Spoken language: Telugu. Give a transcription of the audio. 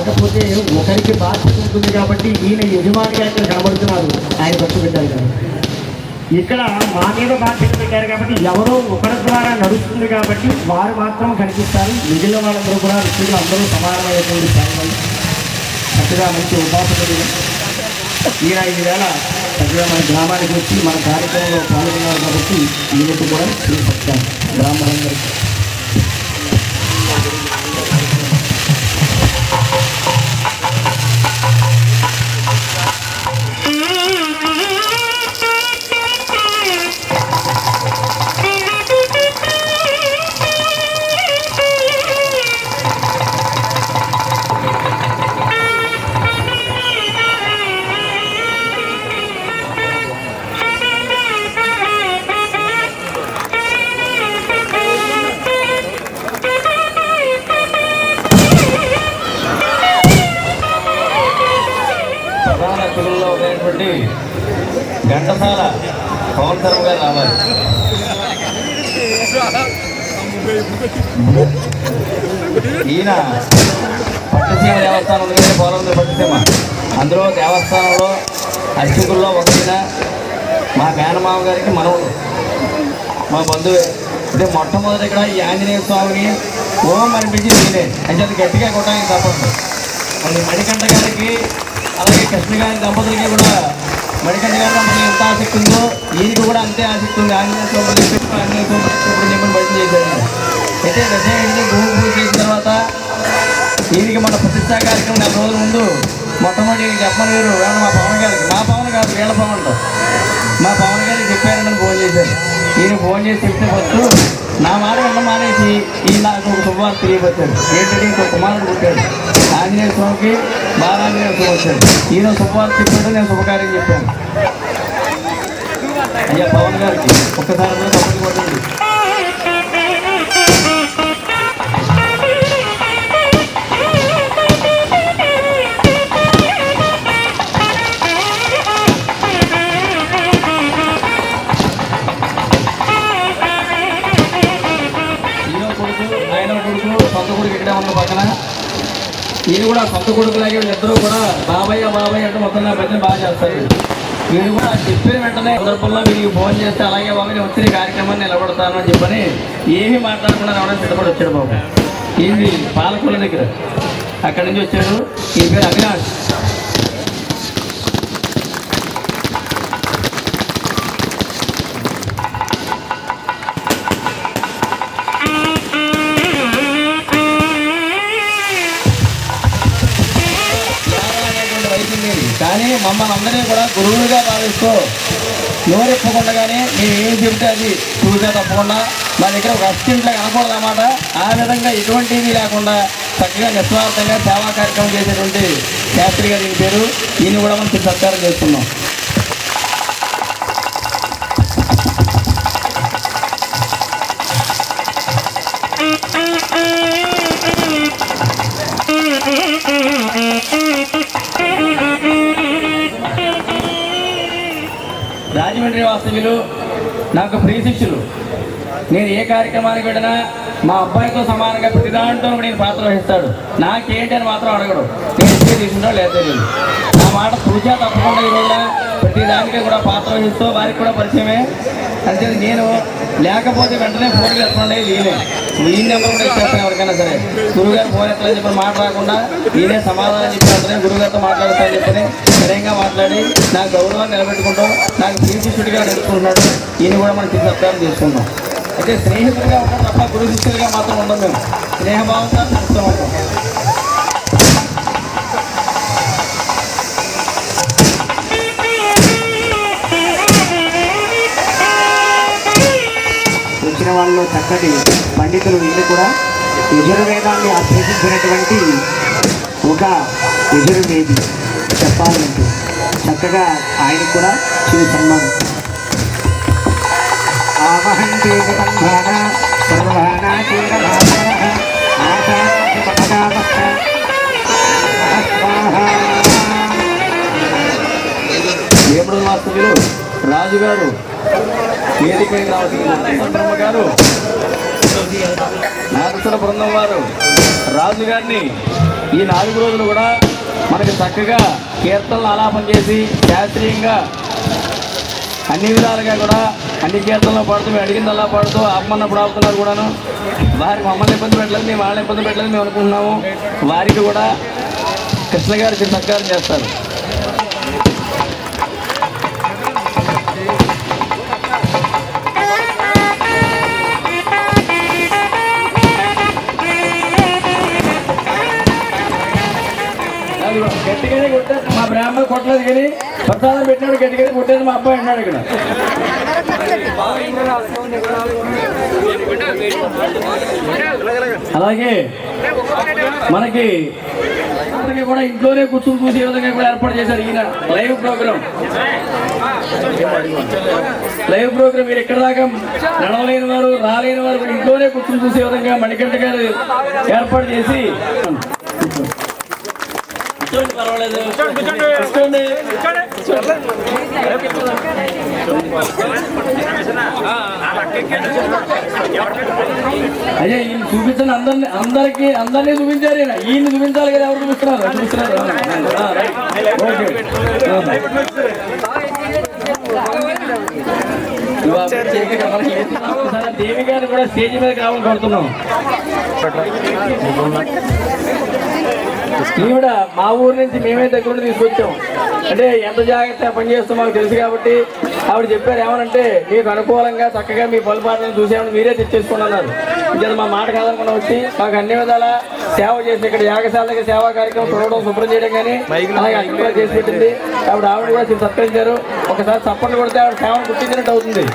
కాకపోతే ఒకరికి బాధ్యత ఉంటుంది కాబట్టి ఈయన యజమానిగా ఇక్కడ కనబడుతున్నారు, ఆయన ఖర్చు పెట్టారు కదా. ఇక్కడ మా మీద బాధ్యత పెట్టారు కాబట్టి ఎవరో ఒకరి ద్వారా నడుస్తుంది కాబట్టి వారు మాత్రం కనిపిస్తారు. మిగిలిన వాళ్ళందరూ కూడా వ్యక్తులు అందరూ సమానమైనటువంటి స్థాయిలో చక్కగా మంచి ఉపాసకులు ఈయన ఈవేళ చక్కగా మన గ్రామానికి వచ్చి మన కార్యక్రమంలో పాల్గొన్నారు కాబట్టి ఈయనకు కూడా చూపిస్తాను బ్రాహ్మణులందరికీ. ఘంటసాల పవన్ శర్మ గారు రావాలి. ఈయన పట్టుసీమ దేవస్థానం ఉంది కదా, పోలవరం పట్టుసీమ, అందులో దేవస్థానంలో అర్చకుల్లో ఒకరైన మా మేనమామ గారికి మనవుడు, మా బంధువే. అంటే మొట్టమొదటి ఇక్కడ ఈ ఆంజనేయ స్వామిని ఓం అనిపించి నేనే అంటే అది గట్టిగా కొట్టడానికి తప్పదు. మళ్ళీ మణికంఠ గారికి అలాగే కృష్ణ గారి దంపతులకి కూడా మణికంఠ గారు మనకి ఎంత ఆసక్తి ఉందో ఈయనకి కూడా అంతే ఆసక్తి ఉంది. ఆంజనేయ స్వామి ఆంజనేయ స్వామి చెప్పని భజన చేశారు. అయితే దశమి భూమి పూజ చేసిన తర్వాత ఈయనకి మన ప్రతిష్టా కార్యక్రమం 4 రోజుల ముందు మొట్టమొదటి చెప్పమని గారు మా పవన్ గారికి, మా పవన్ కాదు వీళ్ళ పవన్తో మా పవన్ గారికి చెప్పారని ఫోన్ చేశారు. ఈయన ఫోన్ చేసి చెప్తే ఫస్ట్ నా మాట విన్న మానేసి ఈయన నాకు ఒక శుభవార్త తెలియపచ్చాడు. ఏంటంటే ఇంకొక కుమారుడు పుట్టాడు, ఆంజనేయ స్వామికి బాలాంజనేయ స్వామి వచ్చాడు. ఈయన శుభవార్త చెప్పాడు, నేను శుభకార్యం చెప్పాను. అయ్యా పవన్ గారికి ఒక్కసారి కూడా తప్పని కొట్టండి. సొంత కొడుకు ఇక్కడే ఉన్న పక్కన, ఈయన కూడా సొంత కొడుకులాగే వీళ్ళిద్దరూ కూడా బాబాయ్య బాబాయ్ అంటే మొత్తం నా పెద్ద బాగా చేస్తారు. వీళ్ళు కూడా చెప్పిన వెంటనే సందర్భంలో వీరికి ఫోన్ చేస్తే అలాగే బాబాయ్ వచ్చిన కార్యక్రమాన్ని నిలబడతాను అని చెప్పని ఏమీ మాట్లాడకుండా రావడం సిద్ధపడి వచ్చాడు బాబు. ఈయన పాలకొల్ల దగ్గర అక్కడి నుంచి వచ్చాడు. ఈ పేరు అవినాష్. కానీ మమ్మల్ని అందరినీ కూడా గురువులుగా భావిస్తూ నోరెప్పకుండానే మేము ఏమి చెబితే అది చూసే తప్పకుండా మా దగ్గర ఒక అసిస్టెంట్లా కనకూడదు అన్నమాట. ఆ విధంగా ఎటువంటివి లేకుండా చక్కగా నిస్వార్థంగా సేవా కార్యక్రమం చేసేటువంటి శాస్త్రి గారి పేరు. ఈయన కూడా మనం సత్కారం చేస్తున్నాం. రాజమండ్రి వాస్తవ్యులు, నాకు ప్రియ శిష్యులు. నేను ఏ కార్యక్రమానికి వెళ్ళినా మా అబ్బాయితో సమానంగా ప్రతి దాంట్లో నేను పాత్ర వహిస్తాడు. నాకేంటి అని మాత్రం అడగడు. నేను ఇచ్చే తీసుకుంటా లేదా లేదు. నా మాట పూజ తప్పకుండా ఈ రోజున ప్రతి దానికి కూడా పాత్ర వహిస్తూ వారికి కూడా పరిచయమే. అంటే నేను లేకపోతే వెంటనే ఫోన్ చేస్తుండే ఈయన నెంబర్ కూడా ఇచ్చేస్తాను ఎవరికైనా సరే. గురువుగారు ఫోన్ ఎత్తాలని చెప్పి మాట రాకుండా ఈయనే సమాధానం చెప్పినంతనే గురువుగారితో మాట్లాడతానని చెప్పని సరిగ్గా మాట్లాడి నా గౌరవాన్ని నిలబెట్టుకుంటూ నాకు ప్రియ శిష్యుడిగా నడుచుకుంటున్నాడు. ఈయన కూడా మనం సత్కారం చేసుకుంటాం. అయితే స్నేహితులుగా ఉంటాం తప్ప గురు శిష్యులుగా మాత్రం ఉండం. మేము స్నేహభావంగా నడుస్తూ ఉంటాం. వచ్చిన వాళ్ళు చక్కటి పండితులు, వీళ్ళు కూడా యజుర్వేదాన్ని అభ్యసించినటువంటి ఒక యజుర్వేది చెప్పాలంటే చక్కగా ఆయన కూడా చిరు సన్మానం. ఆవహంతే దేవుడు వాస్తవ్యులు రాజుగారు వేదికపై బ్రహ్మ గారు, నాగేశ్వర బృందం వారు రాజుగారిని ఈ 4 రోజులు కూడా మనకి చక్కగా కీర్తనలు ఆలాపన చేసి శాస్త్రీయంగా అన్ని విధాలుగా కూడా అన్ని కీర్తనలు పాడుతూ మేము అడిగిందల్లా పాడుతూ అమ్మన్నప్పుడు ఆపుతున్నారు కూడాను. వారికి మమ్మల్ని ఇబ్బంది పెట్టలేదు, మేము వాళ్ళని ఇబ్బంది పెట్టలేదు మేము అనుకుంటున్నాము. వారికి కూడా కృష్ణ గారికి సత్కారం చేస్తారు. గట్టిగానే కొట్టారు, మా బ్రాహ్మణ కొట్టలేదు కానీ ప్రసాదం పెట్టినాడు గట్టిగానే కొట్టేది మా అబ్బాయి అన్నాడు ఇక్కడ. అలాగే మనకి కూడా ఇంట్లోనే కూర్చుని చూసే విధంగా కూడా ఏర్పాటు చేశారు ఈయన లైవ్ ప్రోగ్రామ్. మీరు ఎక్కడ దాకా నడవలేని వారు రాలేని వారు ఇంట్లోనే కూర్చుని చూసే విధంగా మణికంఠ గారు ఏర్పాటు చేసి పర్వాలేదు అయ్యా ఈయన చూపించండి, అందరినీ చూపించారు. ఈయన చూపించాలి కదా, ఎవరు చూపిస్తున్నారు? దేవి గారిని కూడా స్టేజ్ మీద కావాలని కోరుతున్నాం. ఈవిడ మా ఊరు నుంచి మేమే దగ్గర నుండి తీసుకొచ్చాం. అంటే ఎంత జాగ్రత్తగా పనిచేస్తాం మాకు తెలుసు కాబట్టి ఆవిడ చెప్పారు ఏమనంటే మీకు అనుకూలంగా చక్కగా మీ పలుపాటలను చూసేమని మీరే తెచ్చేసుకున్నారు. ఇంకా మా మాట కాదనుకున్న వచ్చి మాకు అన్ని విధాల సేవ చేసి ఇక్కడ యాగశాల దగ్గర సేవా కార్యక్రమం చూడడం శుభ్రం చేయడం కానీ అలాగే అన్ని కూడా చేసి పెట్టింది. ఆవిడ కూడా సత్కరించారు. ఒకసారి చప్పట్లు కొడితే ఆవిడ సేవను గుర్తించినట్టు అవుతుంది.